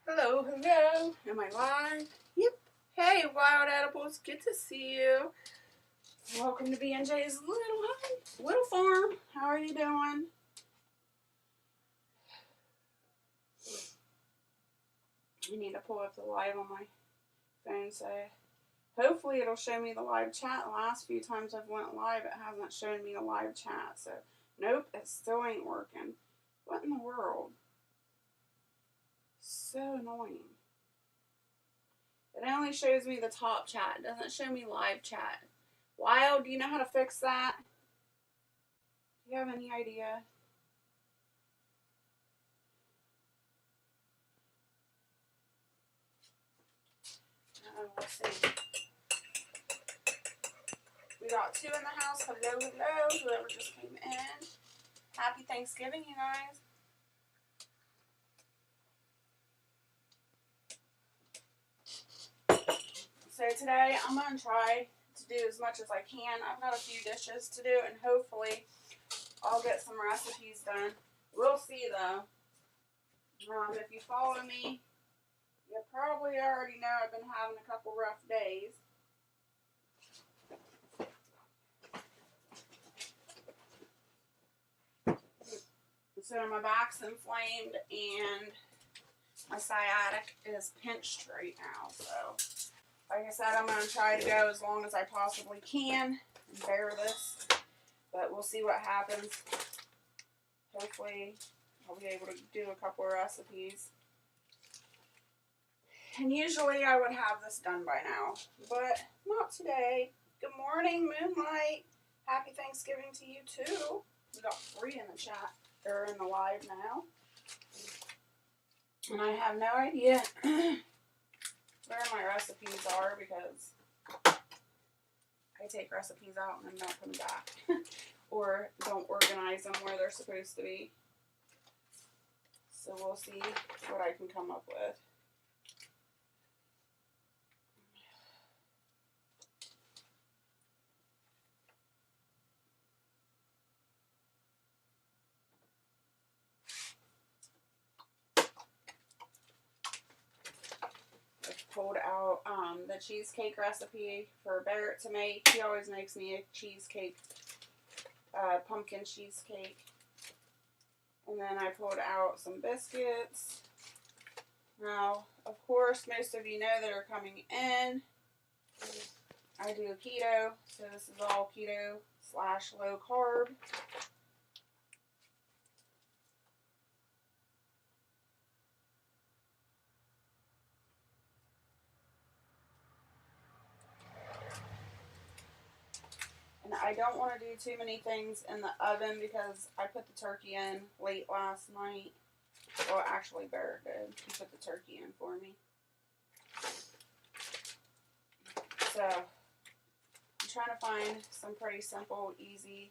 Hello, hello. Am I live? Yep. Hey, Wild Edibles. Good to see you. Welcome to BNJ's little farm. How are you doing? I need to pull up the live on my phone, so hopefully it'll show me the live chat. The last few times I've went live, it hasn't shown me the live chat. So, nope, it still ain't working. What in the world? So annoying. It only shows me the top chat. It doesn't show me live chat. Wild, do you know how to fix that? Do you have any idea? Let's see. We got two in the house. Hello, hello. Whoever just came in. Happy Thanksgiving, you guys. So today I'm going to try to do as much as I can. I've got a few dishes to do, and hopefully I'll get some recipes done. We'll see, though. If you follow me, you probably already know I've been having a couple rough days. So my back's inflamed and my sciatic is pinched right now. So, like I said, I'm going to try to go as long as I possibly can and bear this. But we'll see what happens. Hopefully, I'll be able to do a couple of recipes. And usually I would have this done by now, but not today. Good morning, Moonlight. Happy Thanksgiving to you, too. We got 3 in the chat. They're in the live now. And I have no idea where my recipes are because I take recipes out and then don't put them back. Or don't organize them where they're supposed to be. So we'll see what I can come up with. Pulled out the cheesecake recipe for Barrett to make. He always makes me a cheesecake, pumpkin cheesecake. And then I pulled out some biscuits. Now, of course, most of you know that are coming in. I do keto, so this is all keto / low carb. And I don't want to do too many things in the oven because I put the turkey in late last night. Well, actually, Barrett did. He put the turkey in for me. So, I'm trying to find some pretty simple, easy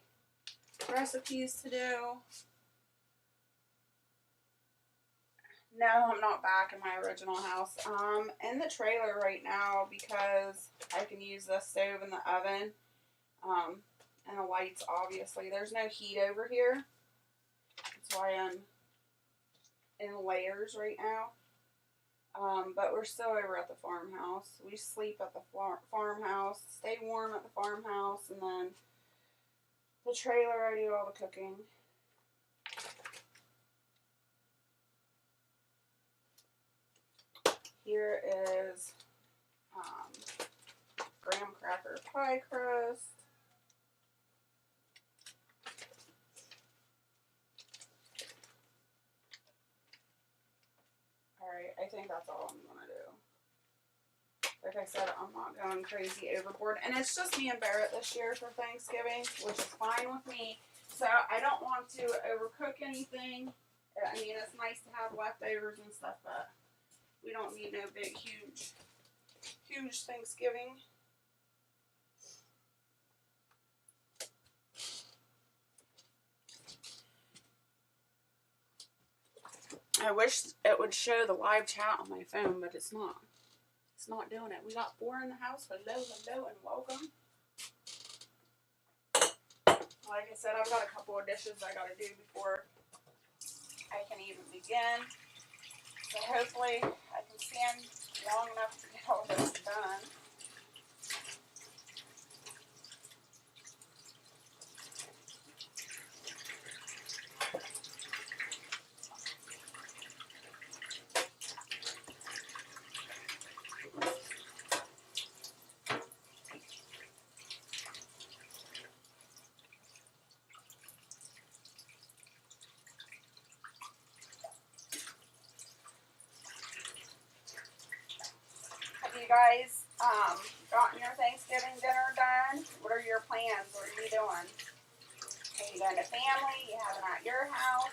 recipes to do. No, I'm not back in my original house. I'm in the trailer right now because I can use the stove and the oven. And the lights, obviously. There's no heat over here. That's why I'm in layers right now. But we're still over at the farmhouse. We sleep at the farmhouse, stay warm at the farmhouse, and then the trailer, I do all the cooking. Here is graham cracker pie crust. Alright, I think that's all I'm going to do. Like I said, I'm not going crazy overboard. And it's just me and Barrett this year for Thanksgiving, which is fine with me. So I don't want to overcook anything. I mean, it's nice to have leftovers and stuff, but we don't need no big, huge Thanksgiving. I wish it would show the live chat on my phone, but it's not. It's not doing it. We got 4 in the house. Hello, hello, and welcome. Like I said, I've got a couple of dishes I got to do before I can even begin. So hopefully I can stand long enough to get all this done. Have you guys gotten your Thanksgiving dinner done? What are your plans? What are you doing? Are you going to family? You having it at your house?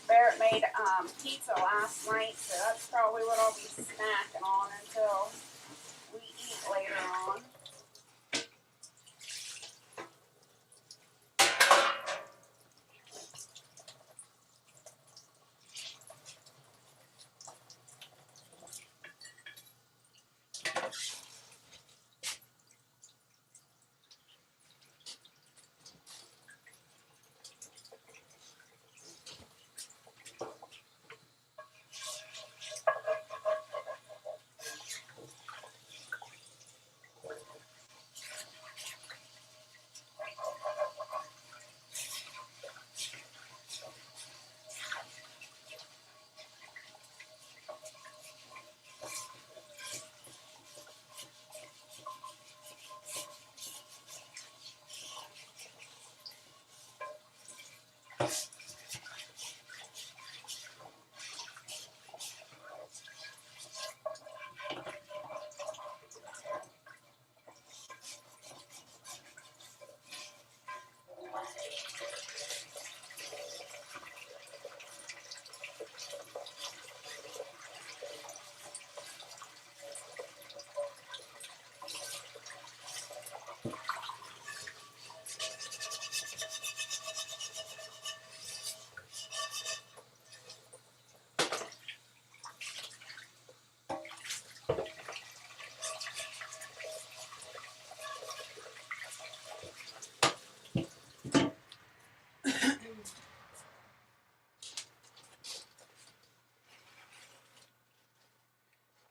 Barrett made pizza last night, so that's probably what I'll be snacking on until we eat later on.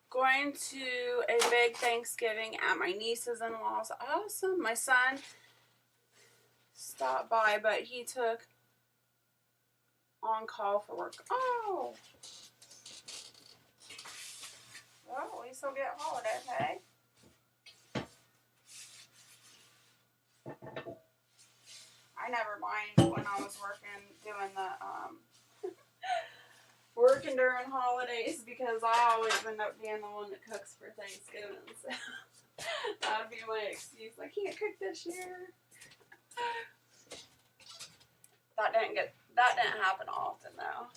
Going to a big Thanksgiving at my niece's in-laws. Awesome. My son stopped by, but he took on call for work. Oh. Well, at least he'll get holiday pay. I never mind when I was doing the working during holidays, because I always end up being the one that cooks for Thanksgiving. So that'd be my excuse. I can't cook this year. That didn't happen often though.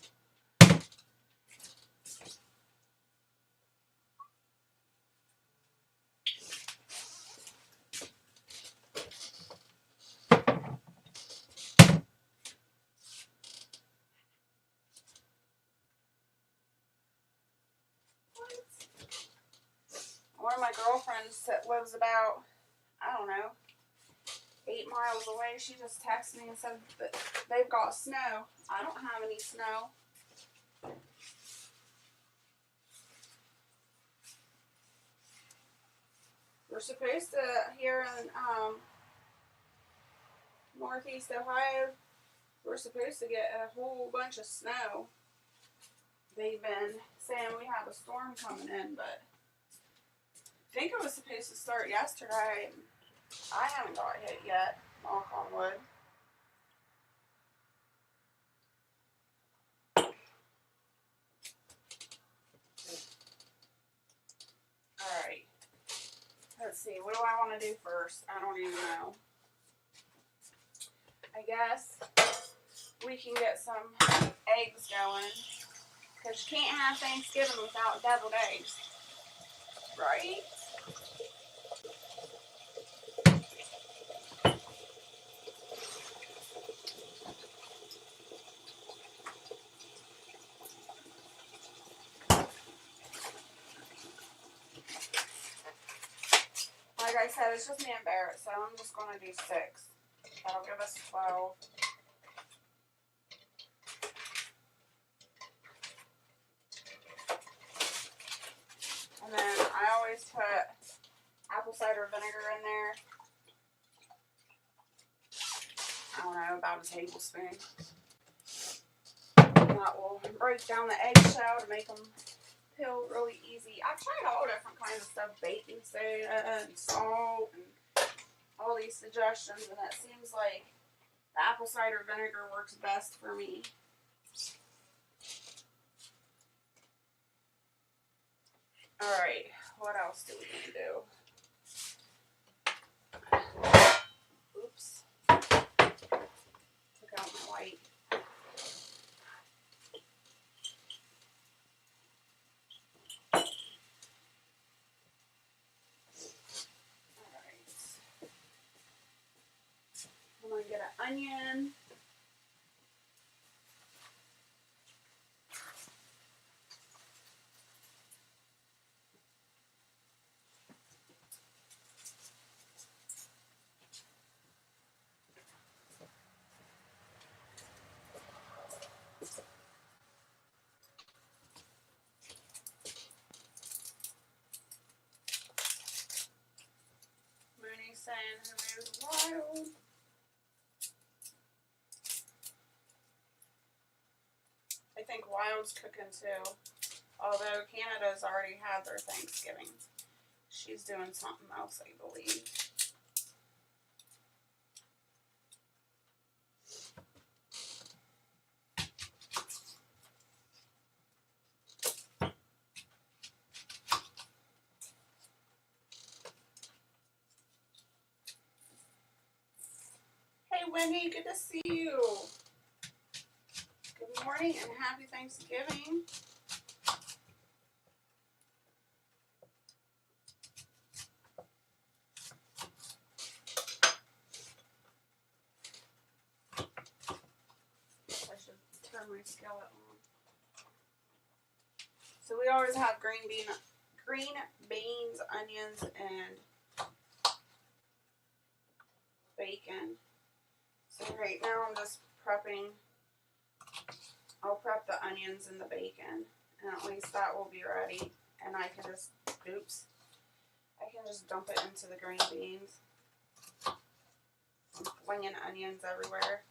One of my girlfriends that lives about, I don't know, 8 miles away, she just texted me and said that they've got snow. I don't have any snow. We're supposed to, here in Northeast Ohio, we're supposed to get a whole bunch of snow. They've been saying we have a storm coming in, but I think it was supposed to start yesterday. I haven't got hit yet, knock on wood. Alright. Let's see, what do I want to do first? I don't even know. I guess we can get some eggs going, because you can't have Thanksgiving without deviled eggs, right? I said, it's just me and Barrett, so I'm just going to do 6. That'll give us 12. And then I always put apple cider vinegar in there. I don't know, about a tablespoon. And that will break down the eggshell to make them peel really easy. I've tried all different kinds of stuff, baking soda and salt and all these suggestions, and it seems like the apple cider vinegar works best for me. Alright, what else do we need to do? Oops. Took out my white. Alright. I'm going to get an onion. Mooney's saying who is wild. I think Wild's cooking too. Although Canada's already had their Thanksgiving. She's doing something else, I believe. Hey Wendy, good to see you. Good morning and happy Thanksgiving. I should turn my skillet on. So we always have green beans, onions, and bacon. So right now I'm just prepping. I'll prep the onions and the bacon, and at least that will be ready. And I can just, I can just dump it into the green beans. I'm flinging onions everywhere.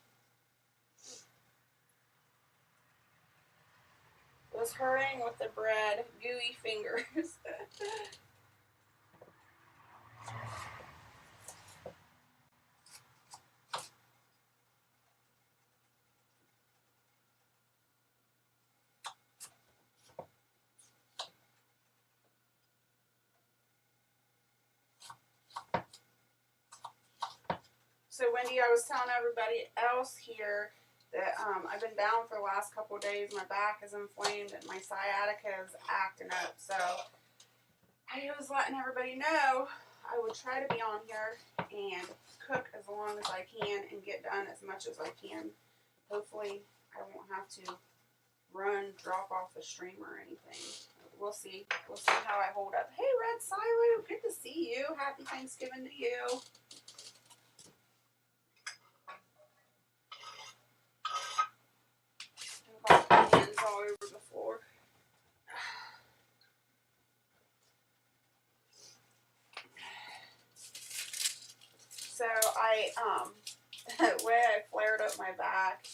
Was hurrying with the bread, gooey fingers. So Wendy, I was telling everybody else here that I've been down for the last couple of days. My back is inflamed and my sciatica is acting up. So I was letting everybody know I would try to be on here and cook as long as I can and get done as much as I can. Hopefully I won't have to drop off the stream or anything. We'll see. We'll see how I hold up. Hey Red Silo, good to see you. Happy Thanksgiving to you. Onions all over the floor. So I the way I flared up my back,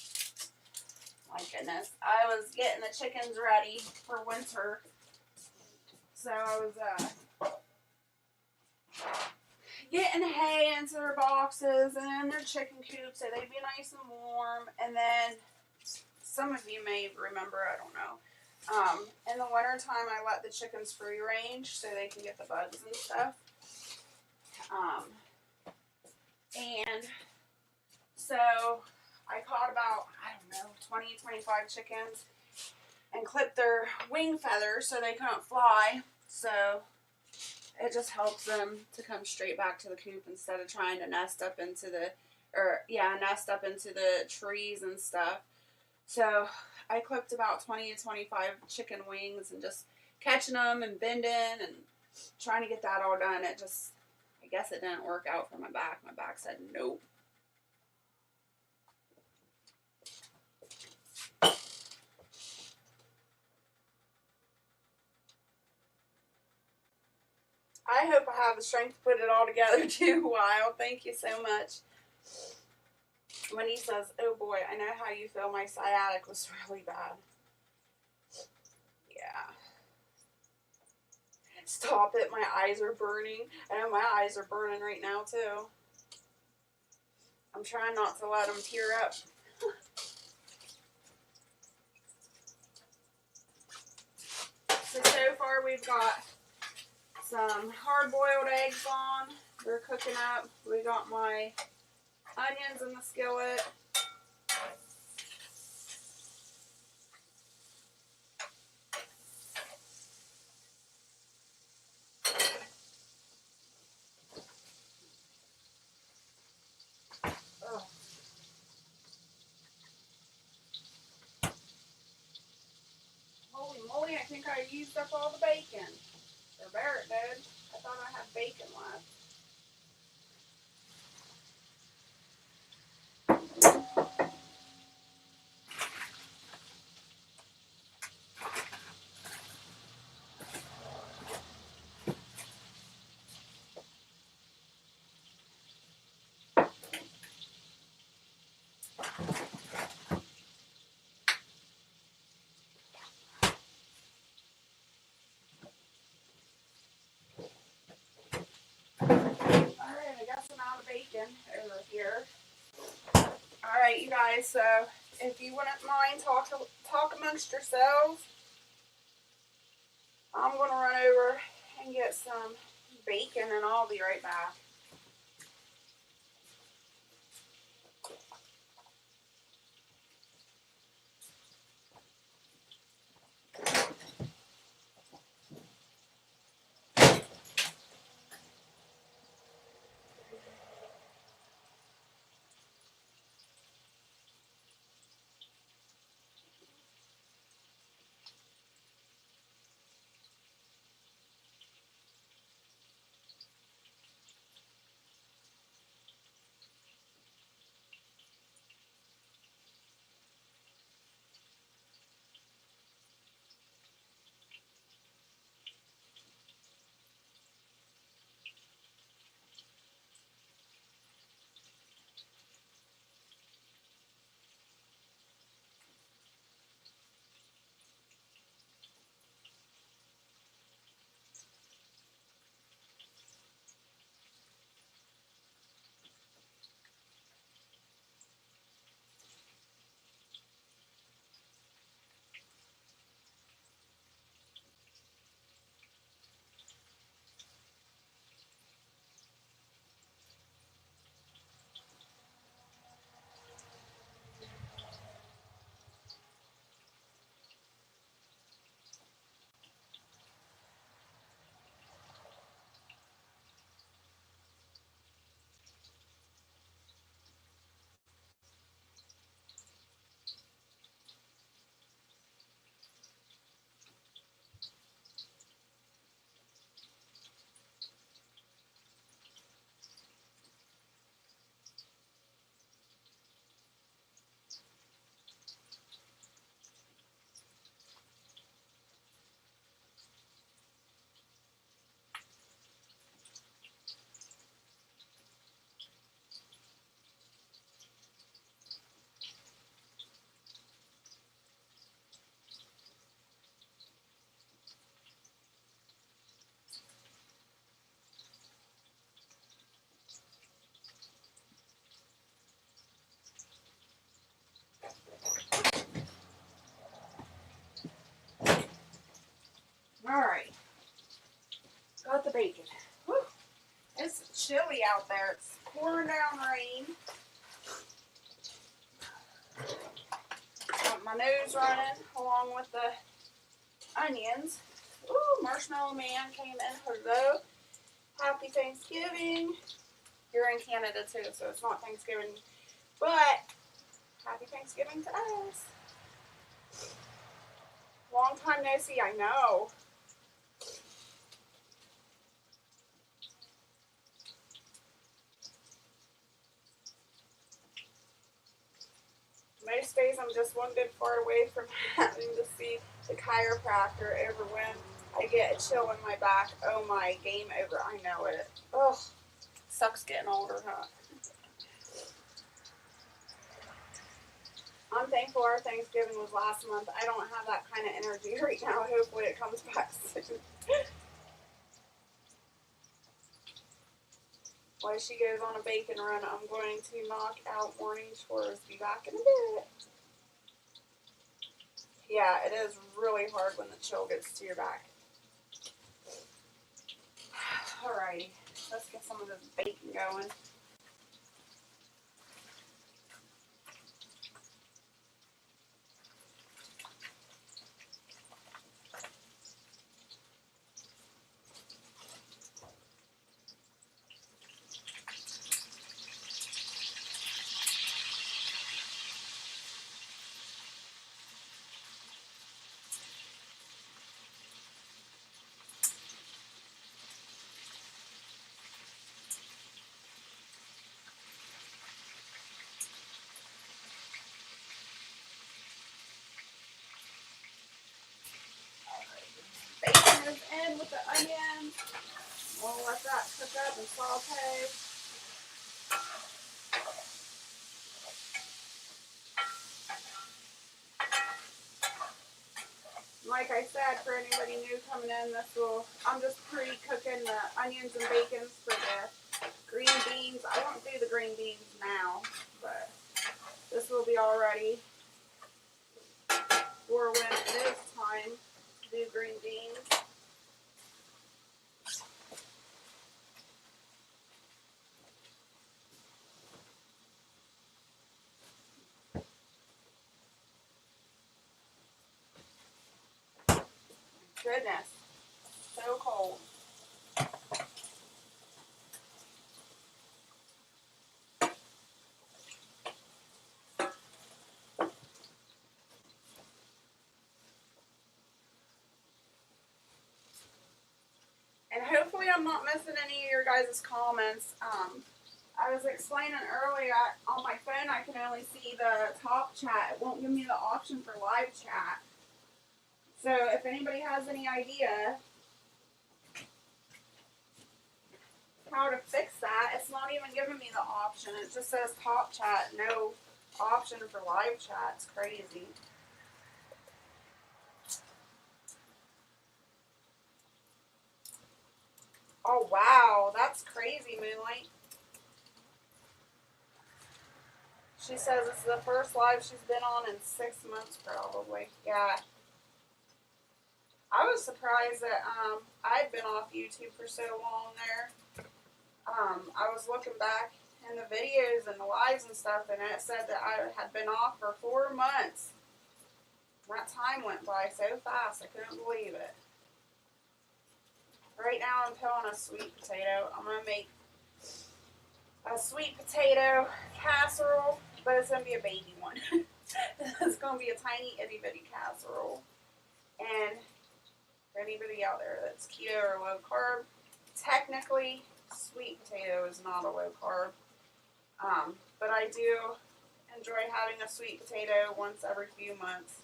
my goodness, I was getting the chickens ready for winter. So I was getting hay into their boxes and in their chicken coops so they'd be nice and warm. And then some of you may remember, I don't know, in the winter time I let the chickens free range so they can get the bugs and stuff. And so I caught about, I don't know, 20, 25 chickens and clipped their wing feathers so they couldn't fly. So it just helps them to come straight back to the coop instead of trying to nest up into the trees and stuff. So I clipped about 20 to 25 chicken wings and just catching them and bending and trying to get that all done. I guess it didn't work out for my back. My back said nope. I hope I have the strength to put it all together too, Wild. Thank you so much. When he says, oh boy, I know how you feel. My sciatic was really bad. Yeah. Stop it. My eyes are burning. I know my eyes are burning right now too. I'm trying not to let them tear up. So far we've got some hard-boiled eggs on. They're cooking up. We got my onions in the skillet. Oh. Holy moly, I think I used up all the bacon. Or Barrett did. I thought I had bacon left. Alright, I got some out of bacon over here. Alright, you guys, so if you wouldn't mind talk amongst yourselves, I'm going to run over and get some bacon and I'll be right back. Alright. Got the bacon. Whew. It's chilly out there. It's pouring down rain. Got my nose running along with the onions. Ooh, Marshmallow Man came in. Hello. Happy Thanksgiving. You're in Canada too, so it's not Thanksgiving. But happy Thanksgiving to us. Long time no see, I know. Most days I'm just one good far away from having to see the chiropractor over when I get a chill in my back. Oh my, game over. I know it. Ugh. Sucks getting older, huh? I'm thankful our Thanksgiving was last month. I don't have that kind of energy right now. Hopefully it comes back soon. While she goes on a bacon run, I'm going to knock out morning chores. Be back in a bit. Yeah, it is really hard when the chill gets to your back. Alrighty, let's get some of this bacon going. Bacon is in with the onions. We'll let that cook up and saute. Like I said, for anybody new coming in, I'm just pre-cooking the onions and bacons for the green beans. I won't do the green beans now, but this will be all ready for when it is time to do green beans. Goodness, so cold. And hopefully I'm not missing any of your guys' comments. I was explaining earlier, on my phone I can only see the top chat. It won't give me the option for live chat. So if anybody has any idea how to fix that, it's not even giving me the option. It just says top chat, no option for live chat. It's crazy. Oh wow, that's crazy, Moonlight. She says it's the first live she's been on in 6 months probably. Yeah. I was surprised that I'd been off YouTube for so long there. I was looking back in the videos and the lives and stuff, and it said that I had been off for 4 months. That time went by so fast, I couldn't believe it. Right now I'm peeling a sweet potato. I'm going to make a sweet potato casserole, but it's going to be a baby one. It's going to be a tiny itty bitty casserole. And for anybody out there that's keto or low carb, technically sweet potato is not a low carb. But I do enjoy having a sweet potato once every few months.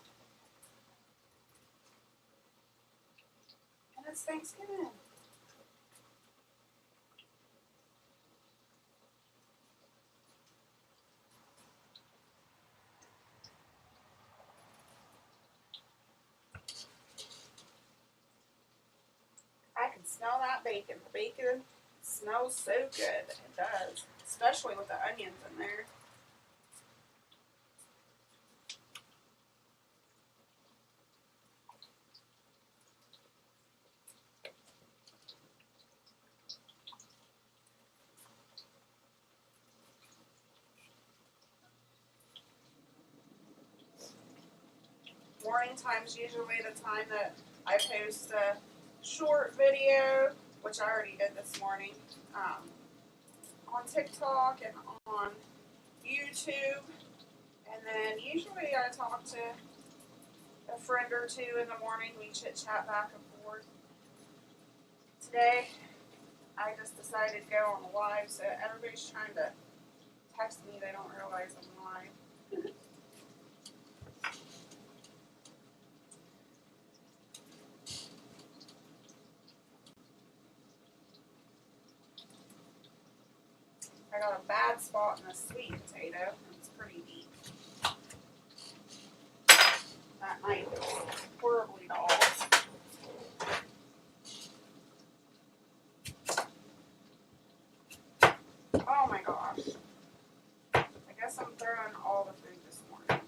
And it's Thanksgiving. I can smell that bacon. The bacon smells so good. It does. Especially with the onions in there. Morning time's usually the time that I post a short video, which I already did this morning, on TikTok and on YouTube. And then usually I talk to a friend or two in the morning. We chit chat back and forth. Today, I just decided to go on the live, so everybody's trying to text me. They don't realize I'm live. I got a bad spot in the sweet potato. It's pretty deep. That knife is horribly dull. Oh my gosh. I guess I'm throwing all the food this morning.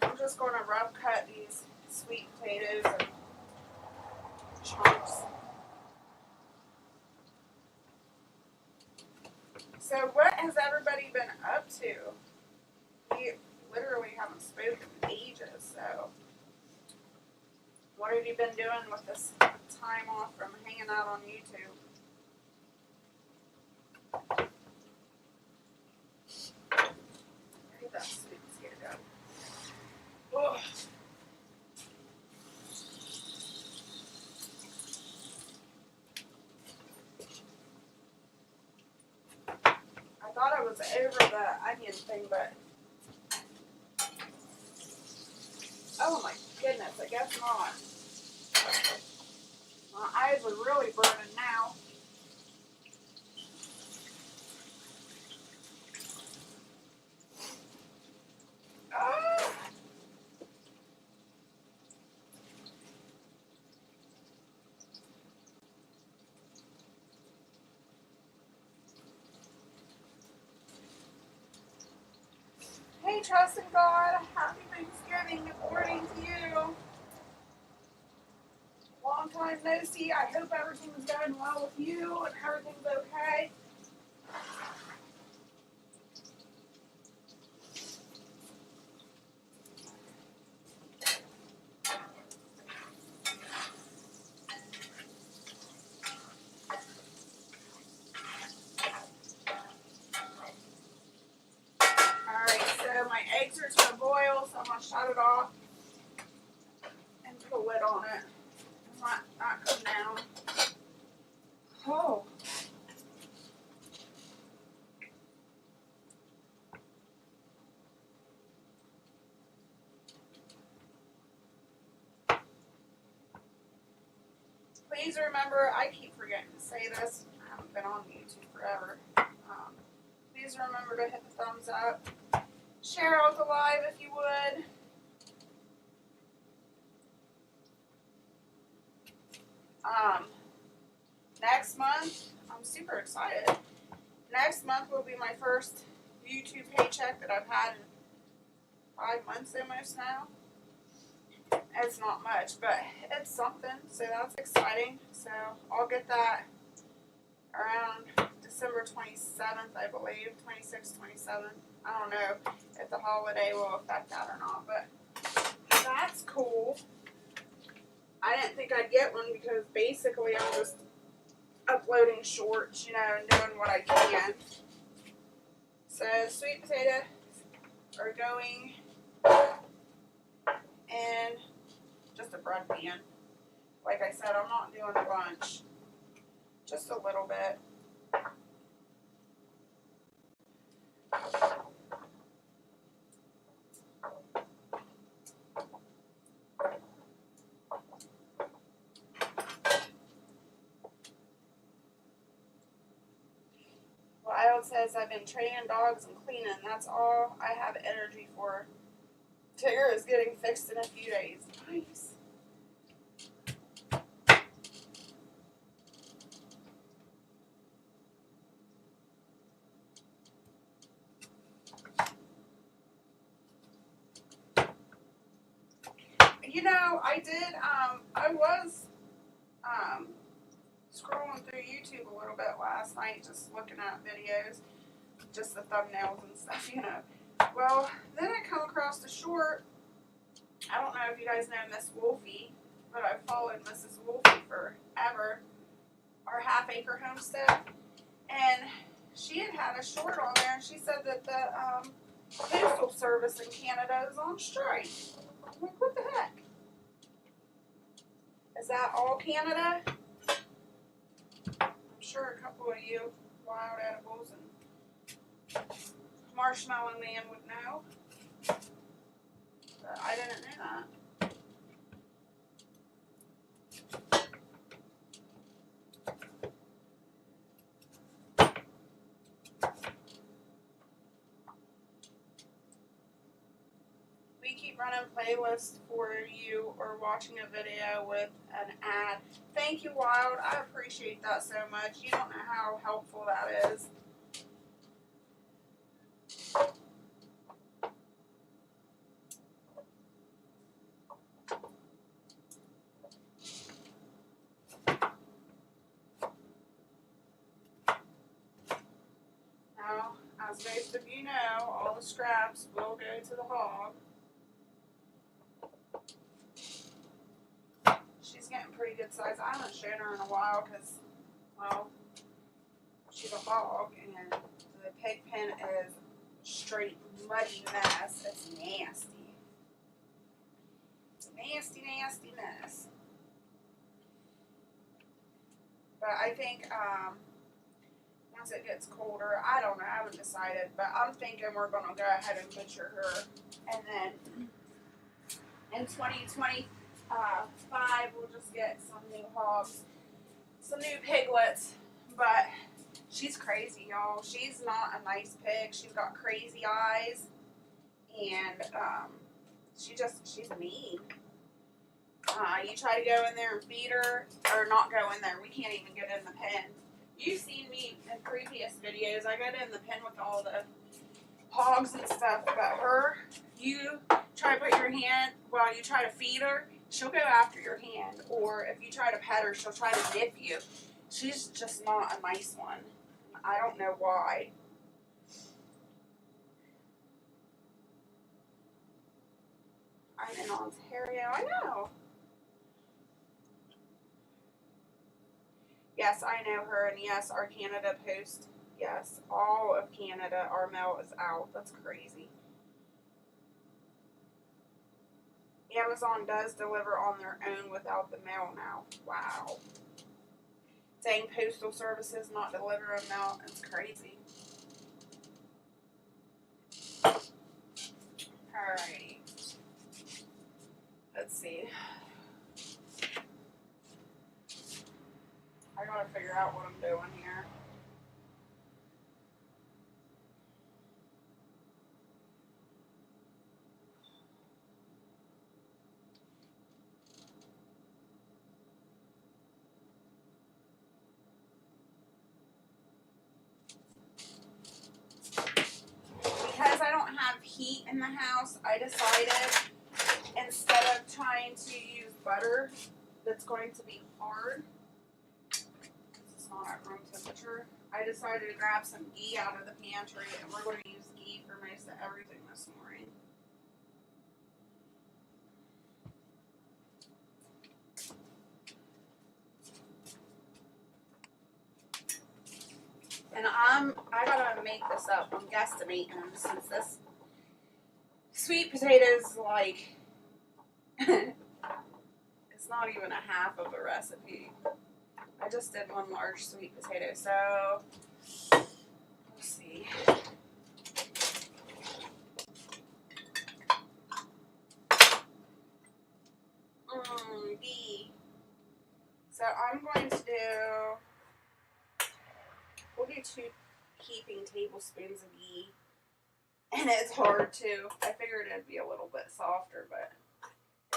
I'm just going to rough cut these sweet potatoes and chunks. So what has everybody been up to? We literally haven't spoken in ages, so what have you been doing with this time off from hanging out on YouTube? Where did that sweet potato go? Ugh. I thought I was over the onion thing, but oh my goodness, I guess not. My eyes are really burning now. Oh. Hey, trust in God. Happy Thanksgiving. Good morning to you. Long time no see. I hope everything's going well with you and everything's okay. Alright, so my eggs are to a boil, so I'm going to shut it off and put a lid on it. Not come down. Oh. Please remember, I keep forgetting to say this. I haven't been on YouTube forever. Please remember to hit the thumbs up. Share out the live if you would. Next month, I'm super excited. Next month will be my first YouTube paycheck that I've had in 5 months almost now. It's not much, but it's something, so that's exciting. So I'll get that around December 27th, I believe, 26th, 27th. I don't know if the holiday will affect that or not, but that's cool. I didn't think I'd get one because basically I'm just uploading shorts, you know, and doing what I can. So sweet potatoes are going in just a bread pan. Like I said, I'm not doing a bunch, just a little bit. Wild says, I've been training dogs and cleaning. That's all I have energy for. Tigger is getting fixed in a few days. Nice. You know, I did, I was, scrolling through YouTube a little bit last night, just looking at videos, just the thumbnails and stuff, you know. Well, then I come across a short. I don't know if you guys know Miss Wolfie, but I've followed Mrs. Wolfie forever, our Half Acre Homestead, and she had a short on there, and she said that the postal service in Canada is on strike. I'm like, what the heck? Is that all Canada? I'm sure a couple of you wild edibles and Marshmallow Man would know. But I didn't know that. keep running playlists for you or watching a video with an ad. Thank you, Wild. I appreciate that so much. You don't know how helpful that is. Now, as most of you know, all the scraps will go to the hog. She's getting pretty good size. I haven't shown her in a while because, well, she's a hog and the pig pen is straight muddy mess. It's nasty. It's a nasty, nasty mess. But I think once it gets colder, I don't know, I haven't decided, but I'm thinking we're going to go ahead and butcher her. And then in 2025, we'll just get some new hogs, some new piglets. But she's crazy, y'all. She's not a nice pig. She's got crazy eyes. And she's mean. You try to go in there and feed her, or not go in there. We can't even get in the pen. You've seen me in previous videos. I got in the pen with all the hogs and stuff. But her, you try to put your hand while you try to feed her, she'll go after your hand. Or if you try to pet her, she'll try to nip you. She's just not a nice one. I don't know why. I'm in Ontario. I know. Yes, I know her, and yes, our Canada Post, yes, all of Canada, our mail is out. That's crazy. Amazon does deliver on their own without the mail now. Wow. Saying postal services not delivering mail, it's crazy. Alrighty. Let's see. I gotta figure out what I'm doing here. Because I don't have heat in the house, I decided instead of trying to use butter that's going to be hard, it's not at room temperature, I decided to grab some ghee out of the pantry, and we're going to use ghee for most of everything this morning. And I gotta make this up. I'm guesstimating since this sweet potatoes like it's not even a half of a recipe. I just did one large sweet potato, so let's see. Ghee. So I'm going to do, we'll do 2 heaping tablespoons of ghee. And it's hard too. I figured it'd be a little bit softer, but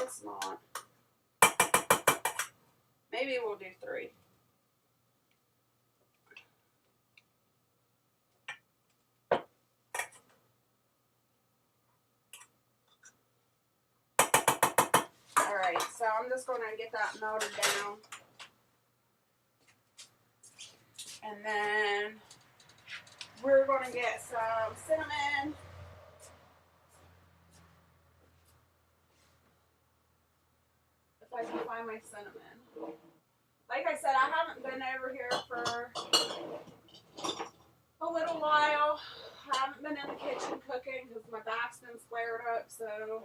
it's not. Maybe we'll do 3. Alright, so I'm just going to get that melted down. And then we're going to get some cinnamon. If I can find my cinnamon. Like I said, I haven't been over here for a little while. I haven't been in the kitchen cooking because my back's been flared up, so.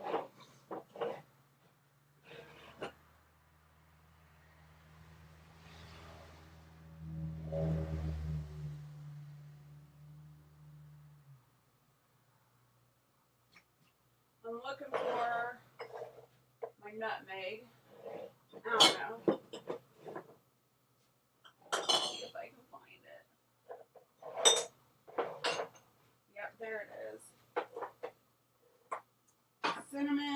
I'm looking for my nutmeg. I don't know. Let's see if I can find it. Yep, there it is. Cinnamon.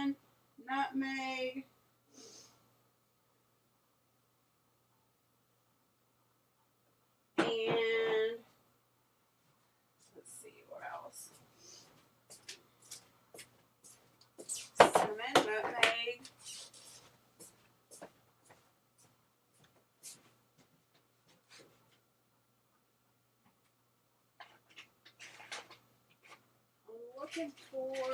Let's see what else. Cinnamon, nutmeg. I'm looking for.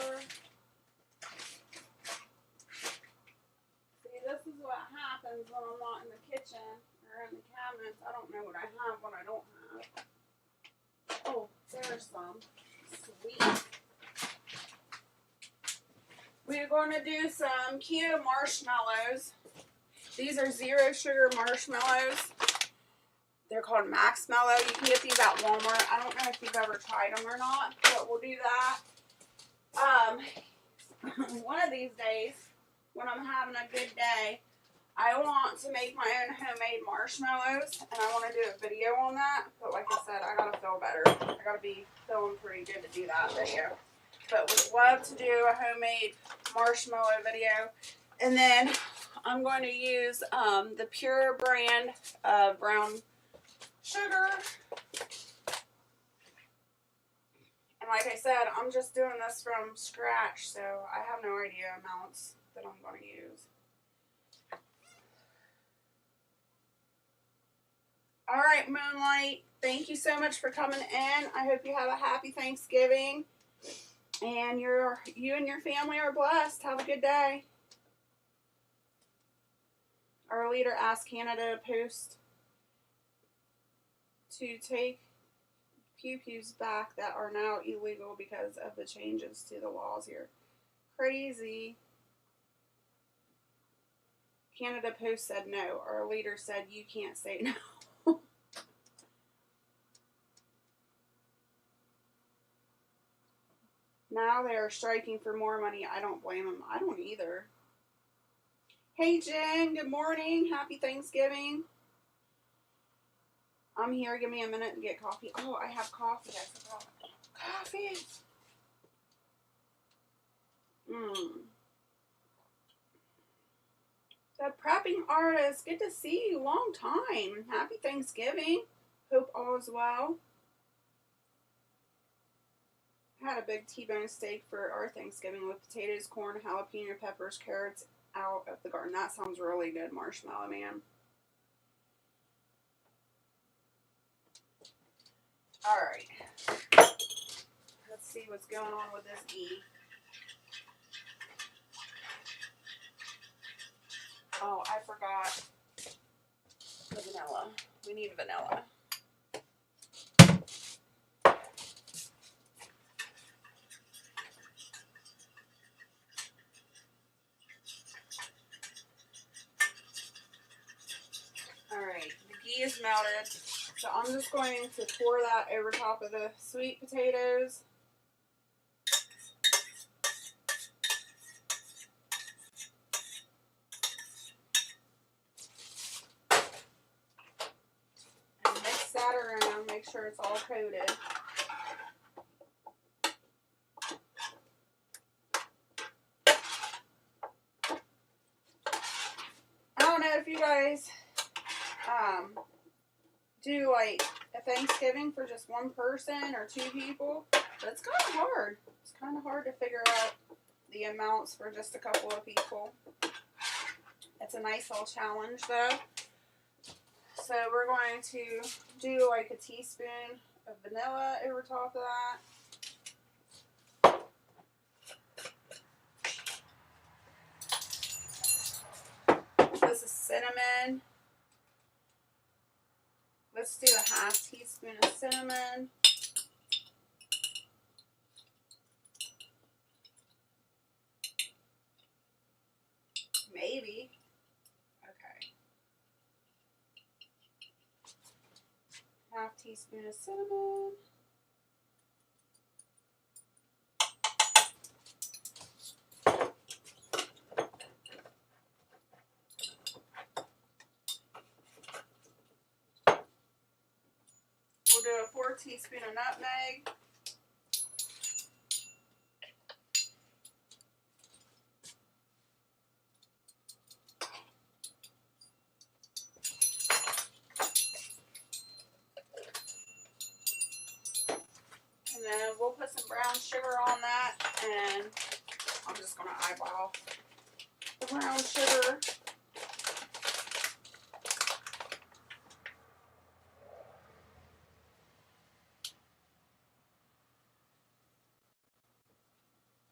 See, this is what happens when I'm not in the kitchen or in the cabinets. I don't know what I have, what I don't have. Oh, there's some. Sweet. We're going to do some Keto marshmallows. These are 0 sugar marshmallows. They're called Max Mellow. You can get these at Walmart. I don't know if you've ever tried them or not, but we'll do that. One of these days, when I'm having a good day, I want to make my own homemade marshmallows, and I want to do a video on that. But like I said, I gotta feel better. I gotta be feeling pretty good to do that video. But would love to do a homemade marshmallow video. And then I'm going to use the Pure brand brown sugar. And like I said, I'm just doing this from scratch, so I have no idea amounts that I'm going to use. All right, Moonlight, thank you so much for coming in. I hope you have a happy Thanksgiving. And you and your family are blessed. Have a good day. Our leader asked Canada Post to take pew-pews back that are now illegal because of the changes to the laws here. Crazy. Canada Post said no. Our leader said you can't say no. Now they are striking for more money. I don't blame them. I don't either. Hey, Jen. Good morning. Happy Thanksgiving. I'm here. Give me a minute to get coffee. Oh, I have coffee. I forgot. Coffee. The prepping artist. Good to see you. Long time. Happy Thanksgiving. Hope all is well. Had a big T-bone steak for our Thanksgiving with potatoes, corn, jalapeno peppers, carrots out of the garden. That sounds really good, Marshmallow Man. Alright. Let's see what's going on with this ghee. Oh, I forgot the vanilla. We need vanilla. Alright, the ghee is melted, so I'm just going to pour that over top of the sweet potatoes. And mix that around, make sure it's all coated. I don't know if you guys do like a Thanksgiving for just one person or 2 people, but it's kind of hard. It's kind of hard to figure out the amounts for just a couple of people. It's a nice little challenge though. So we're going to do like a teaspoon of vanilla over top of that. This is cinnamon. Let's do a ½ teaspoon of cinnamon. Maybe. Okay. ½ teaspoon of cinnamon. We'll do a 4 teaspoon of nutmeg. And And then we'll put some brown sugar on that, and I'm just going to eyeball the brown sugar.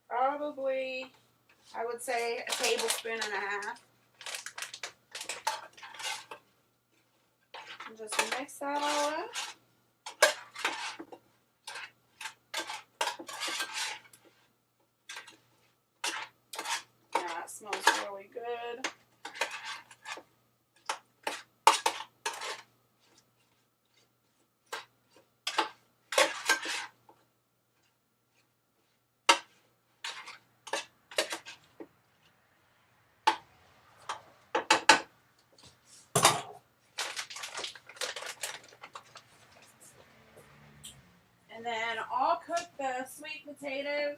Probably, I would say, a tablespoon and a half. And just mix that all up. Yeah, it smells really good. And then I'll cook the sweet potatoes,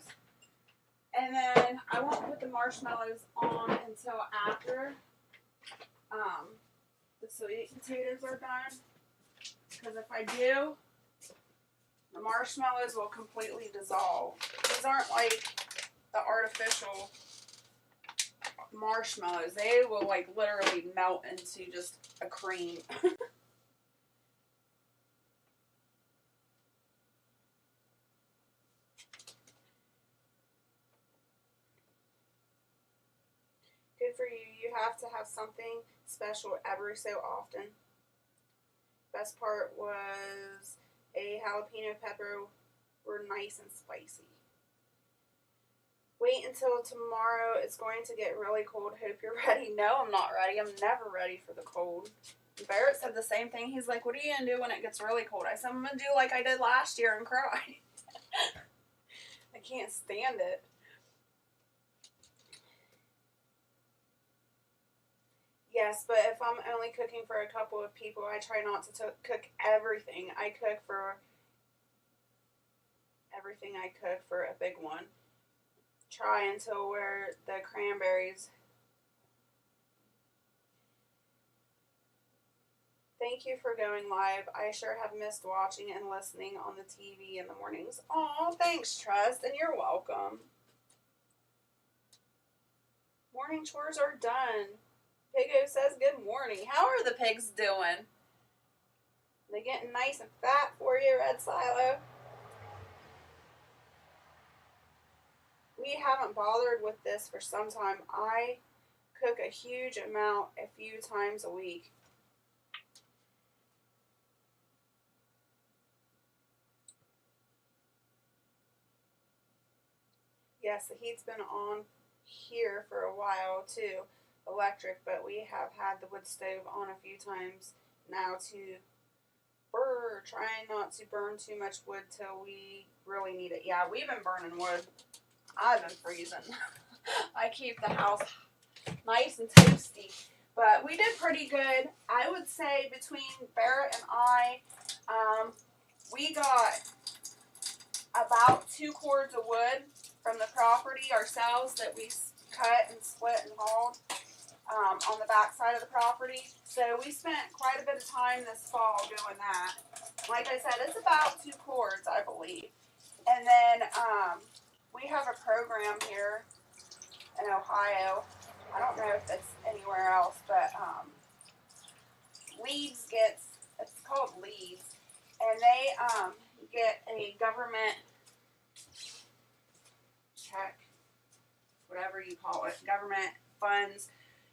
and then I won't put the marshmallows on until after the sweet potatoes are done. Because if I do, the marshmallows will completely dissolve. These aren't like the artificial marshmallows. They will like literally melt into just a cream. Good for you. You have to have something special every so often. Best part was a jalapeno pepper were nice and spicy. Wait until tomorrow. It's going to get really cold. Hope you're ready. No, I'm not ready. I'm never ready for the cold. Barrett said the same thing. He's like, what are you going to do when it gets really cold? I said, I'm going to do like I did last year and cry. I can't stand it. Yes, but if I'm only cooking for a couple of people, I try not to cook everything. I cook for everything I cook for a big one. Try until where the cranberries. Thank you for going live. I sure have missed watching and listening on the TV in the mornings. Oh, thanks, Trust, and you're welcome. Morning chores are done. Pigo says good morning. How are the pigs doing? They getting nice and fat for you, Red Silo? We haven't bothered with this for some time. I cook a huge amount a few times a week. Yes, the heat's been on here for a while too, electric, but we have had the wood stove on a few times now to trying not to burn too much wood till we really need it. Yeah, we've been burning wood. I've been freezing. I keep the house nice and toasty, but we did pretty good. I would say between Barrett and I, we got about 2 cords of wood from the property ourselves that we cut and split and hauled on the back side of the property. So we spent quite a bit of time this fall doing that. Like I said, it's about 2 cords, I believe. And then we have a program here in Ohio. I don't know if it's anywhere else, but Leeds gets, it's called Leeds, and they get a government check, whatever you call it, government funds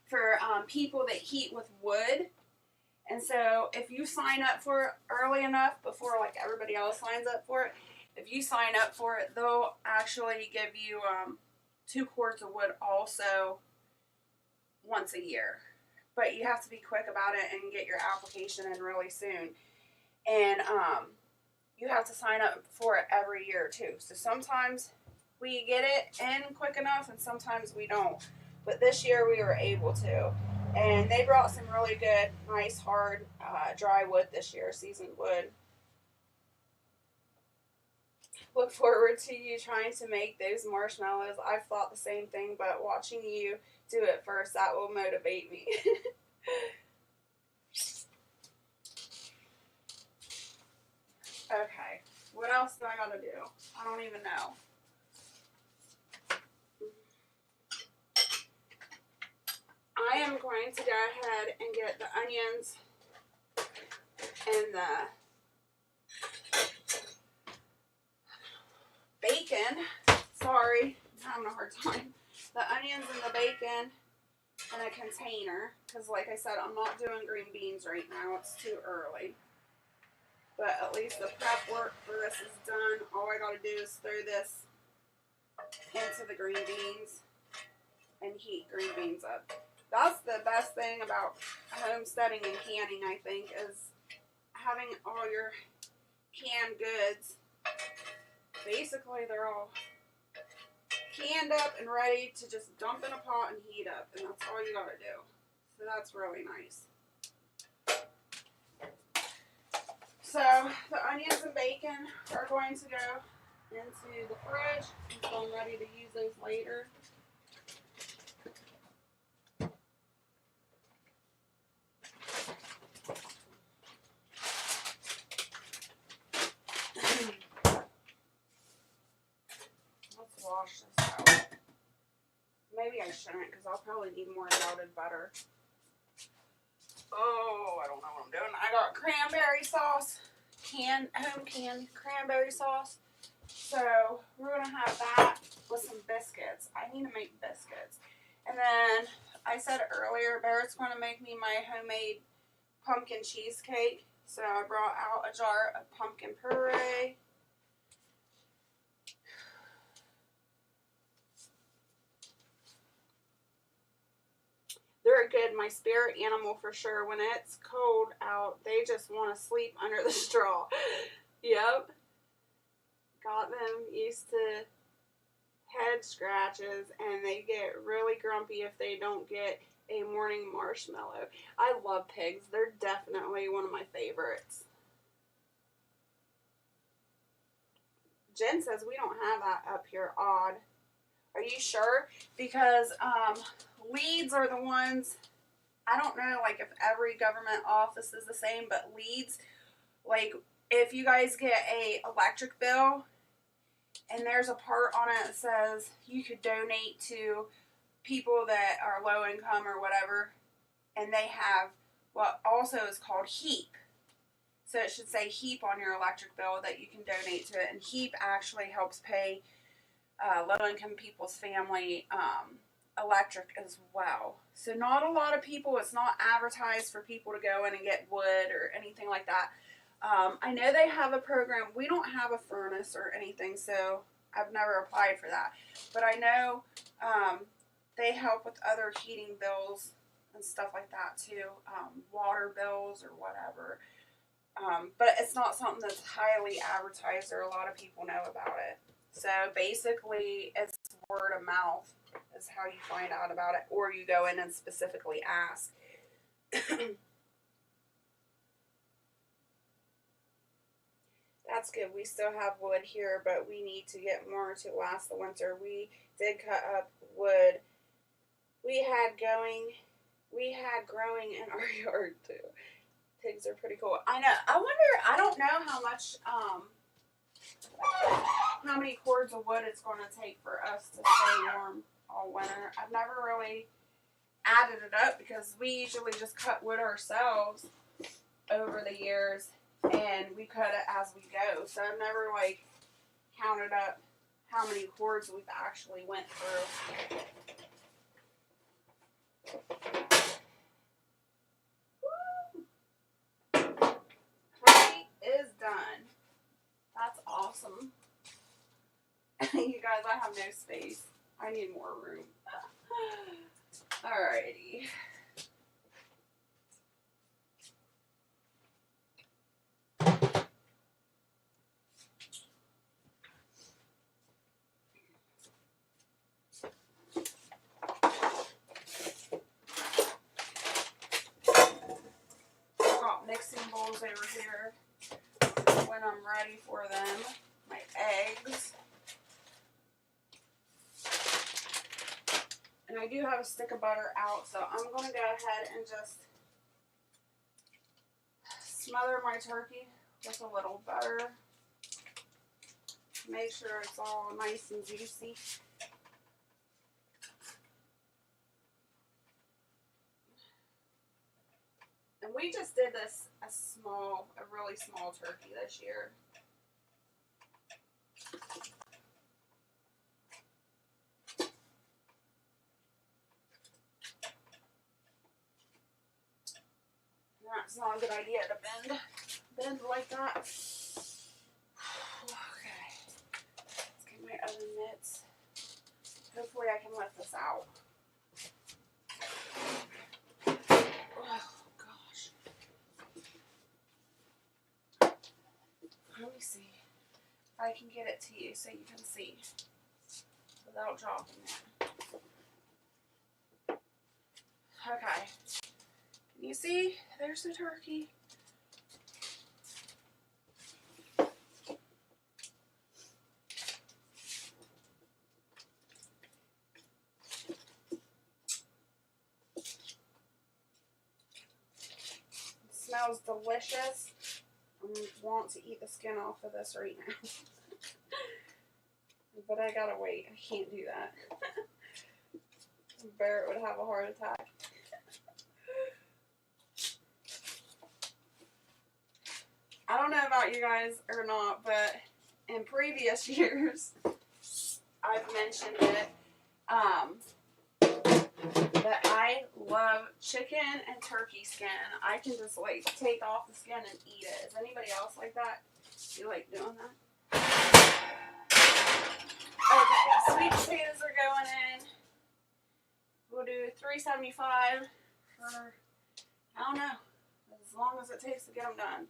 for people that heat with wood. And so if you sign up for it early enough before like everybody else signs up for it, if you sign up for it, they'll actually give you 2 cords of wood also once a year. But you have to be quick about it and get your application in really soon. And you have to sign up for it every year too. So sometimes we get it in quick enough and sometimes we don't. But this year we were able to. And they brought some really good, nice, hard, dry wood this year, seasoned wood. Look forward to you trying to make those marshmallows. I've thought the same thing, but watching you do it first, that will motivate me. Okay, what else do I gotta do? I don't even know. I am going to go ahead and get the onions and the bacon. Sorry, I'm having a hard time. The onions and the bacon in a container, because like I said, I'm not doing green beans right now. It's too early. But at least the prep work for this is done. All I gotta do is throw this into the green beans and heat green beans up. That's the best thing about homesteading and canning, I think, is having all your canned goods. Basically, they're all canned up and ready to just dump in a pot and heat up, and that's all you gotta do. So that's really nice. So the onions and bacon are going to go into the fridge until I'm ready to use those later. Let's wash this out. Maybe I shouldn't, because I'll probably need more melted butter. Oh, I don't know what I'm doing. I got cranberry sauce, home canned cranberry sauce. So we're gonna have that with some biscuits. I need to make biscuits. And then I said earlier, Barrett's gonna make me my homemade pumpkin cheesecake. So I brought out a jar of pumpkin puree. They're good, my spirit animal for sure. When it's cold out, they just want to sleep under the straw. Yep. Got them used to head scratches, and they get really grumpy if they don't get a morning marshmallow. I love pigs. They're definitely one of my favorites. Jen says we don't have that up here. Odd. Are you sure? Because leads are the ones, I don't know like if every government office is the same, but leads, like if you guys get a electric bill and there's a part on it that says you could donate to people that are low income or whatever, and they have what also is called HEAP. So it should say HEAP on your electric bill that you can donate to it, and HEAP actually helps pay low-income people's family electric as well. So not a lot of people, it's not advertised for people to go in and get wood or anything like that. I know they have a program. We don't have a furnace or anything, so I've never applied for that. But I know they help with other heating bills and stuff like that too, water bills or whatever. But it's not something that's highly advertised or a lot of people know about it. So basically, it's word of mouth is how you find out about it, or you go in and specifically ask. That's good. We still have wood here, but we need to get more to last the winter. We did cut up wood. We had growing in our yard too. Pigs are pretty cool. I know. I wonder, I don't know how much, how many cords of wood it's going to take for us to stay warm all winter. I've never really added it up because we usually just cut wood ourselves over the years and we cut it as we go. So I've never like counted up how many cords we've actually went through. Is done. That's awesome. You guys, I have no space. I need more room. Alrighty. Got mixing bowls over here when I'm ready for them. My eggs. And I do have a stick of butter out, so I'm going to go ahead and just smother my turkey with a little butter. Make sure it's all nice and juicy. And we just did this a really small turkey this year. That's not a good idea to bend like that. Okay. Let's get my oven mitts. Hopefully I can lift this out. Oh gosh. Let me see if I can get it to you so you can see without dropping it. Okay. Can you see? There's the turkey. It smells delicious. I want to eat the skin off of this right now. But I gotta wait. I can't do that. Barrett would have a heart attack. I don't know about you guys or not, but in previous years, I've mentioned it, that I love chicken and turkey skin. I can just like take off the skin and eat it. Is anybody else like that? You like doing that? Okay, sweet potatoes are going in. We'll do $3.75 for, I don't know, as long as it takes to get them done.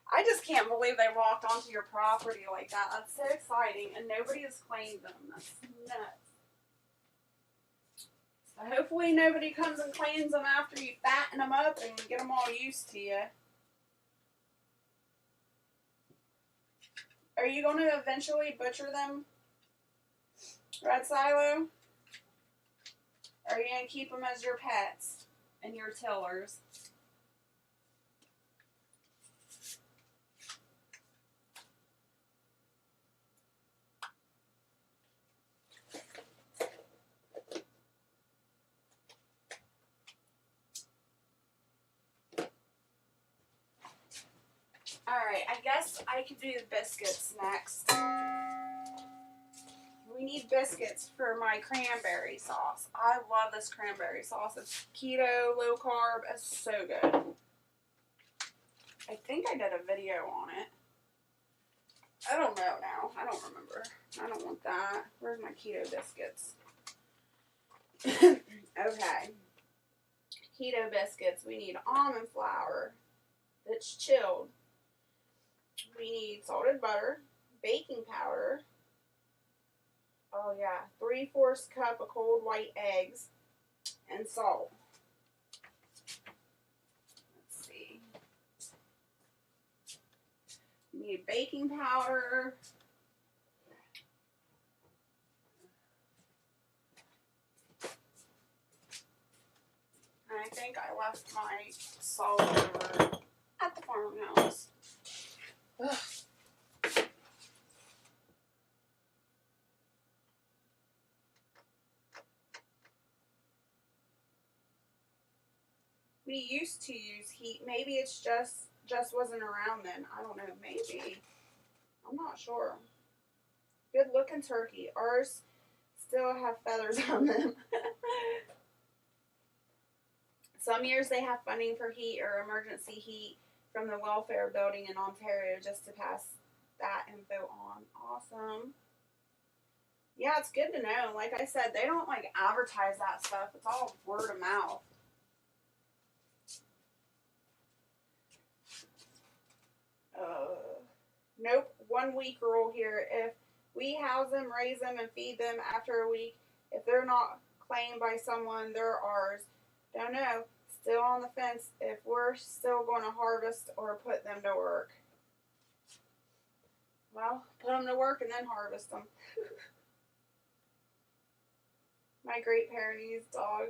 I just can't believe they walked onto your property like that. That's so exciting, and nobody has claimed them. That's nuts. So hopefully nobody comes and claims them after you fatten them up and get them all used to you. Are you going to eventually butcher them, Red Silo? Or are you going to keep them as your pets and your tillers? Alright, I guess I could do the biscuits next. We need biscuits for my cranberry sauce. I love this cranberry sauce. It's keto, low carb. It's so good. I think I did a video on it. I don't know now. I don't remember. I don't want that. Where's my keto biscuits? Okay. Keto biscuits. We need almond flour that's chilled. We need salted butter, baking powder. Oh yeah, 3/4 cup of cold white eggs, and salt. Let's see. We need baking powder. I think I left my salt over at the farmhouse. Ugh. We used to use heat. Maybe it's just wasn't around then. I don't know. Maybe. I'm not sure. Good looking turkey. Ours still have feathers on them. Some years they have funding for heat or emergency heat from the welfare building in Ontario just to pass that info on. Awesome. Yeah, it's good to know. Like I said, they don't like advertise that stuff. It's all word of mouth. Nope. 1 week rule here. If we house them, raise them, and feed them after a week, if they're not claimed by someone, they're ours. Don't know. Still on the fence if we're still going to harvest or put them to work. Well, put them to work and then harvest them. My Great Pyrenees dog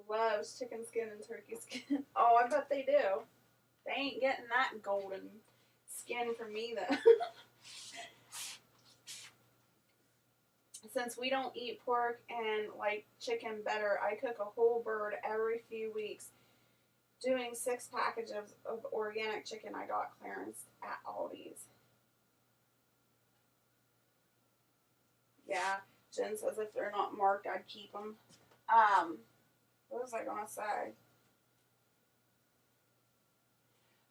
loves chicken skin and turkey skin. Oh, I bet they do. They ain't getting that golden skin from me, though. Since we don't eat pork and like chicken better, I cook a whole bird every few weeks. Doing 6 packages of organic chicken I got clearance at Aldi's. Yeah, Jen says if they're not marked, I'd keep them. What was I gonna say?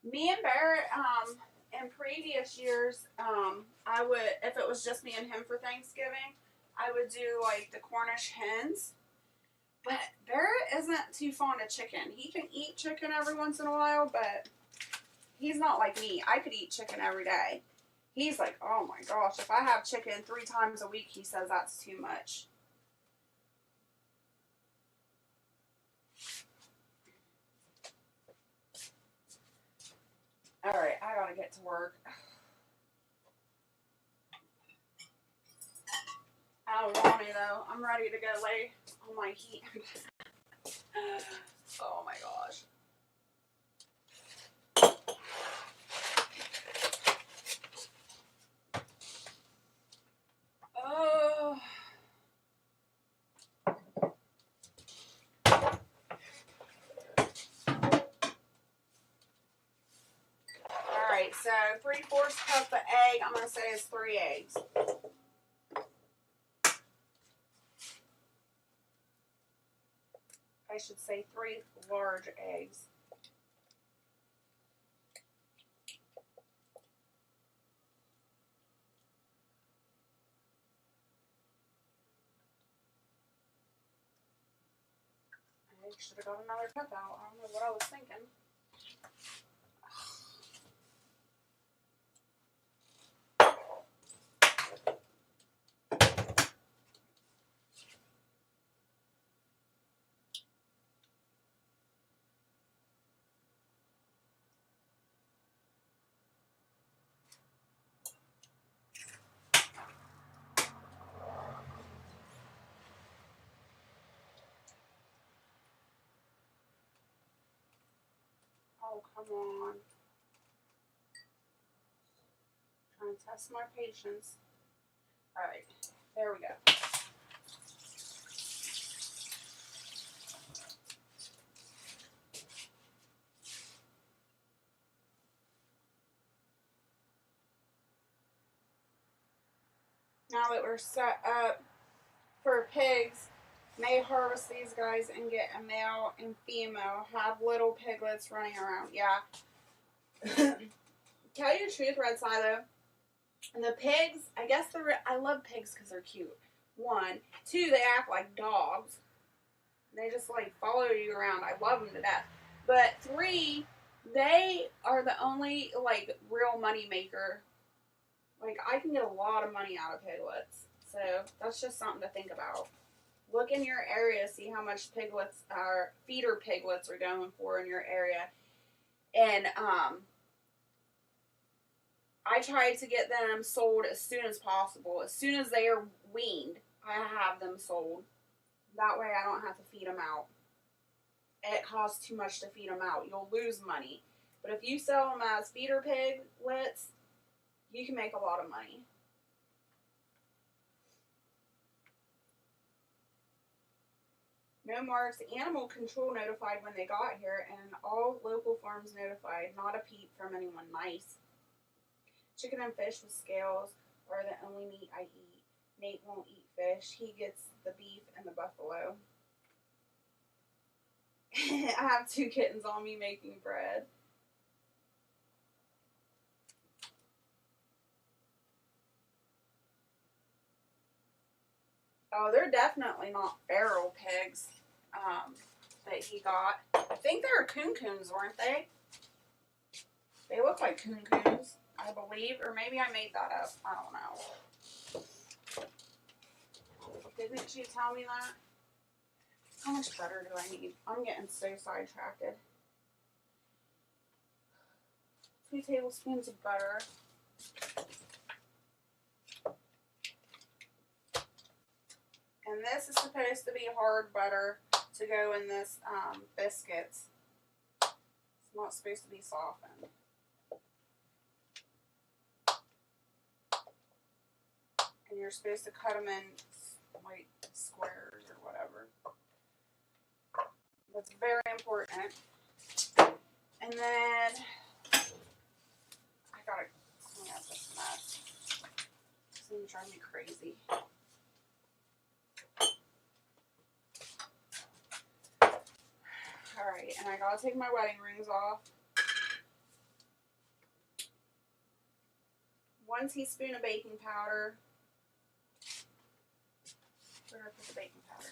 Me and Barrett, in previous years, I would, if it was just me and him for Thanksgiving, I would do like the Cornish hens. But Barrett isn't too fond of chicken. He can eat chicken every once in a while, but he's not like me. I could eat chicken every day. He's like, oh my gosh, if I have chicken 3 times a week, he says that's too much. Alright, I gotta get to work. I don't want to though. I'm ready to go lay on my heat. Oh my gosh. Oh. Alright, so 3/4 cup of egg, I'm going to say is 3 eggs. I should say 3 large eggs. I should have got another cup out. I don't know what I was thinking. Oh, come on. Trying to test my patience. Alright, there we go. Now that we're set up for pigs, may harvest these guys and get a male and female. Have little piglets running around. Yeah. Tell you the truth, Red Silo. The pigs, I guess I love pigs because they're cute. 1. 2, they act like dogs. They just like follow you around. I love them to death. But 3, they are the only like real money maker. Like I can get a lot of money out of piglets. So that's just something to think about. Look in your area, see how much piglets are, feeder piglets are going for in your area. And I try to get them sold as soon as possible. As soon as they are weaned, I have them sold. That way I don't have to feed them out. It costs too much to feed them out. You'll lose money. But if you sell them as feeder piglets, you can make a lot of money. No marks. Animal control notified when they got here, and all local farms notified. Not a peep from anyone. Nice. Chicken and fish with scales are the only meat I eat. Nate won't eat fish. He gets the beef and the buffalo. I have 2 kittens on me making bread. Oh, they're definitely not feral pigs that he got. I think they were coon-coons, weren't they? They look like coon-coons, I believe. Or maybe I made that up. I don't know. Didn't you tell me that? How much butter do I need? I'm getting so sidetracked. 2 tablespoons of butter. And this is supposed to be hard butter to go in this biscuits. It's not supposed to be softened. And you're supposed to cut them in like squares or whatever. That's very important. And then I gotta clean up this mess. It's gonna drive me crazy. Alright, and I gotta take my wedding rings off. 1 teaspoon of baking powder. Where did I put the baking powder?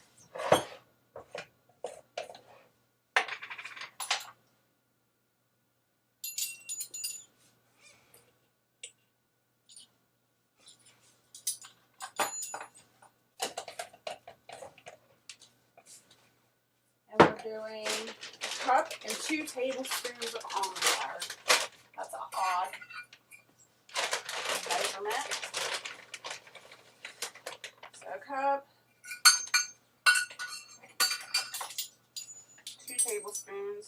And we're doing a cup and 2 tablespoons of almond flour. That's an odd measurement. So a cup, 2 tablespoons.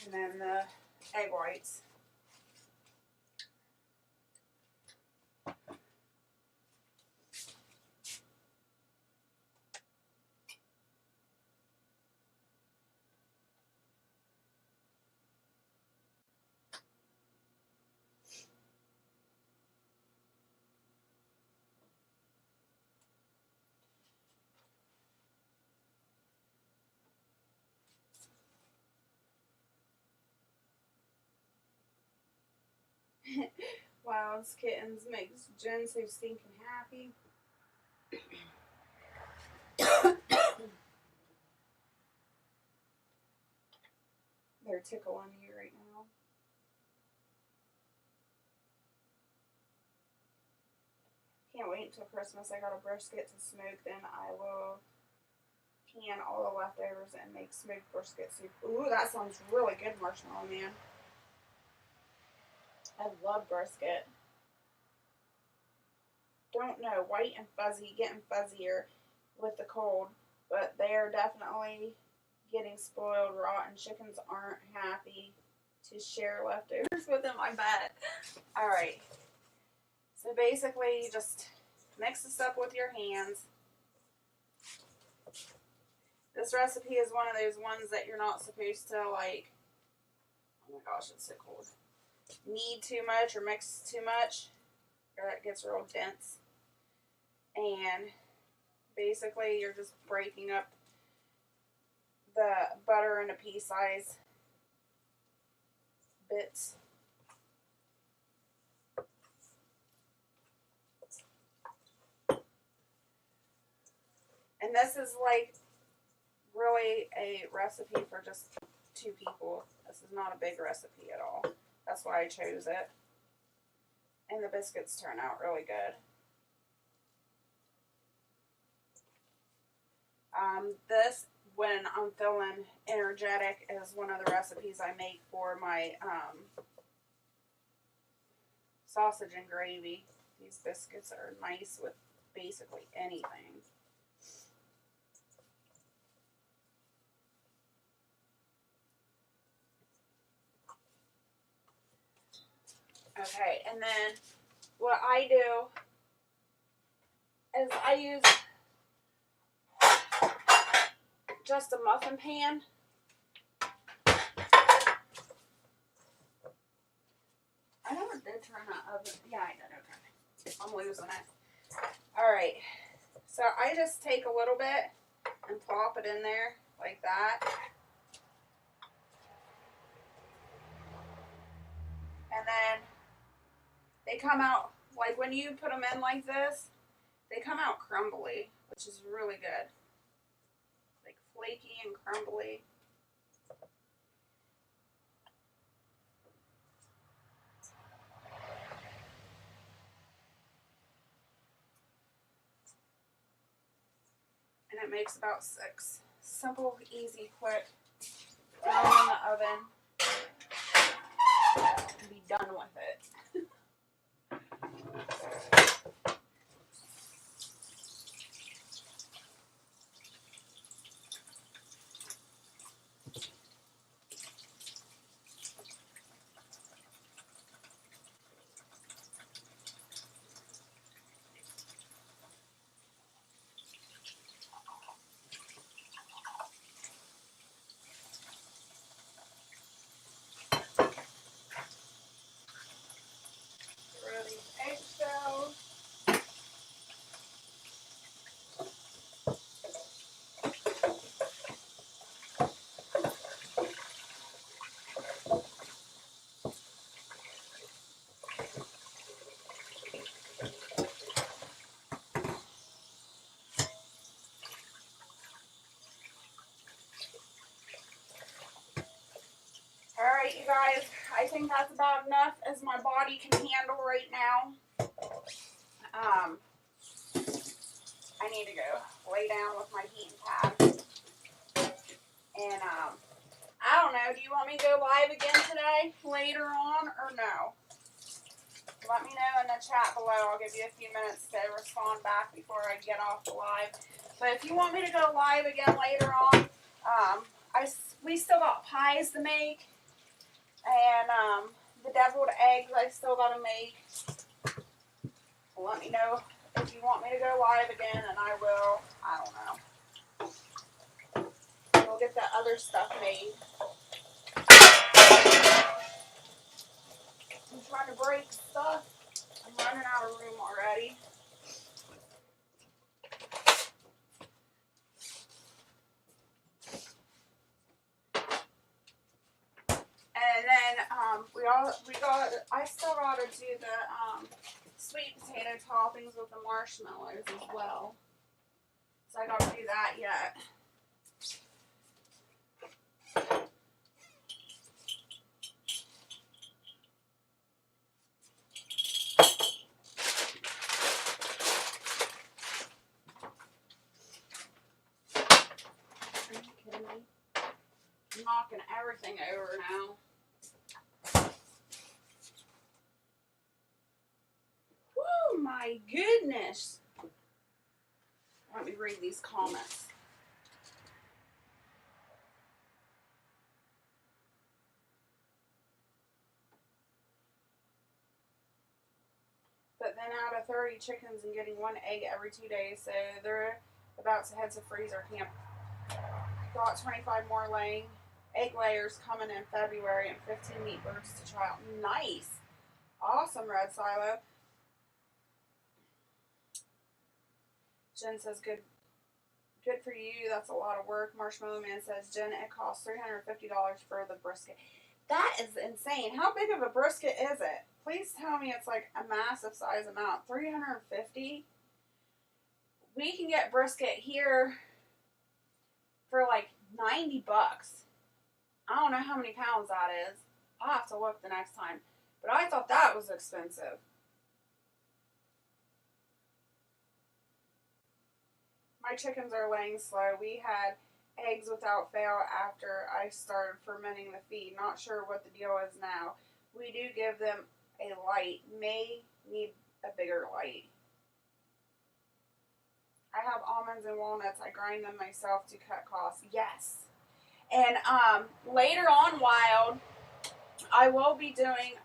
And then the egg whites. Wow, this kittens makes Jen so stinking happy. They're tickling you right now. Can't wait until Christmas. I got a brisket to smoke. Then I will can all the leftovers and make smoked brisket soup. Ooh, that sounds really good, Marshmallow Man. I love brisket. Don't know, white and fuzzy, getting fuzzier with the cold, but they are definitely getting spoiled. Rotten chickens aren't happy to share leftovers with them, I bet. Alright, so basically you just mix this up with your hands. This recipe is one of those ones that you're not supposed to, like, oh my gosh, it's so cold, knead too much or mix too much, or it gets real dense. And basically you're just breaking up the butter into pea-size bits. And this is like really a recipe for just 2 people. This is not a big recipe at all. That's why I chose it. And the biscuits turn out really good. This, when I'm feeling energetic, is one of the recipes I make for my sausage and gravy. These biscuits are nice with basically anything. Okay, and then what I do is I use just a muffin pan. I never did turn that oven. Yeah, I did. Okay. I'm losing it. Alright. So I just take a little bit and plop it in there like that. And then they come out, like when you put them in like this, they come out crumbly, which is really good. Like flaky and crumbly. it makes about 6. Simple, easy, quick. Throw them in the oven and be done with it. Throw these eggshells. Alright, you guys, I think that's about enough as my body can handle right now. I need to go lay down with my heating pad. And, I don't know, do you want me to go live again today, later on, or no? Let me know in the chat below. I'll give you a few minutes to respond back before I get off the live. But if you want me to go live again later on, we still got pies to make. And, the deviled eggs I still got to make. Let me know if you want me to go live again, and I will. I don't know. We'll get that other stuff made. I'm trying to break stuff. I'm running out of room already. And then I still gotta do the sweet potato toppings with the marshmallows as well. So I gotta do that yet. Are you kidding me? I'm knocking everything over now. Woo, my goodness. Let me read these comments. But then out of 30 chickens and getting 1 egg every 2 days, so they're about to head to freezer camp. Got 25 more egg layers coming in February and 15 meat birds to try out. Nice. Awesome, Red Silo. Jen says, good for you. That's a lot of work. Marshmallow Man says, Jen, it costs $350 for the brisket. That is insane. How big of a brisket is it? Please tell me it's like a massive size amount. $350? We can get brisket here for like $90. I don't know how many pounds that is. I'll have to look the next time. But I thought that was expensive. My chickens are laying slow. We had eggs without fail after I started fermenting the feed. Not sure what the deal is now. We do give them a light. May need a bigger light. I have almonds and walnuts. I grind them myself to cut costs. Yes. And later on, Wild, I will be doing,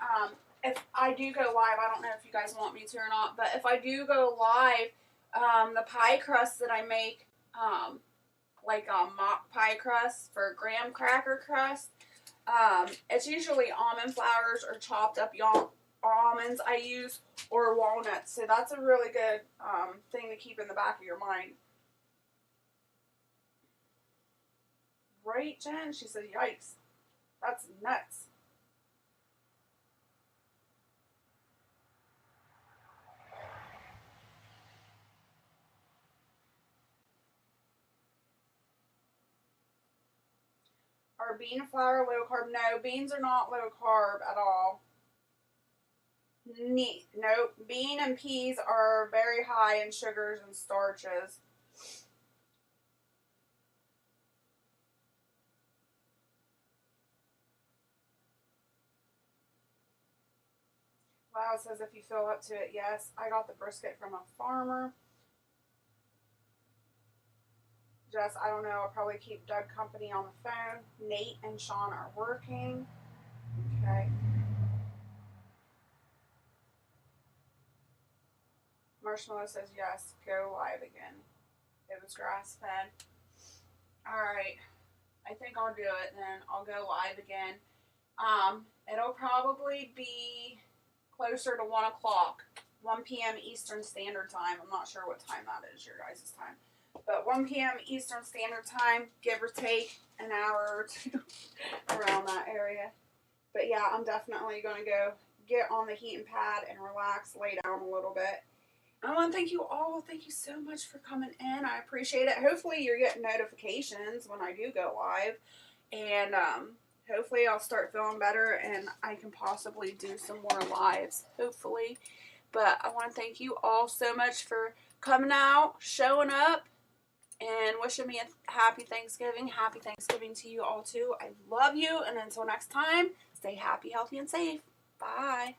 if I do go live, I don't know if you guys want me to or not, but if I do go live, the pie crust that I make, like a mock pie crust for graham cracker crust, it's usually almond flours or chopped up almonds I use, or walnuts. So that's a really good thing to keep in the back of your mind. Right, Jen? She said, yikes. That's nuts. Are bean flour low carb? No, beans are not low carb at all. Nope. Bean and peas are very high in sugars and starches. Miles says if you feel up to it, yes. I got the brisket from a farmer. Jess, I don't know. I'll probably keep Doug company on the phone. Nate and Sean are working. Okay. Marshmallow says yes. Go live again. It was grass fed. Alright. I think I'll do it then. I'll go live again. It'll probably be closer to 1 o'clock. 1 p.m. Eastern Standard Time. I'm not sure what time that is, your guys' time. But 1 p.m. Eastern Standard Time, give or take an hour or two around that area. But yeah, I'm definitely going to go get on the heating pad and relax, lay down a little bit. I want to thank you all. Thank you so much for coming in. I appreciate it. Hopefully you're getting notifications when I do go live. And hopefully I'll start feeling better and I can possibly do some more lives. Hopefully. But I want to thank you all so much for coming out, showing up, and wishing me a happy Thanksgiving. Happy Thanksgiving to you all too. I love you. And until next time, stay happy, healthy, and safe. Bye.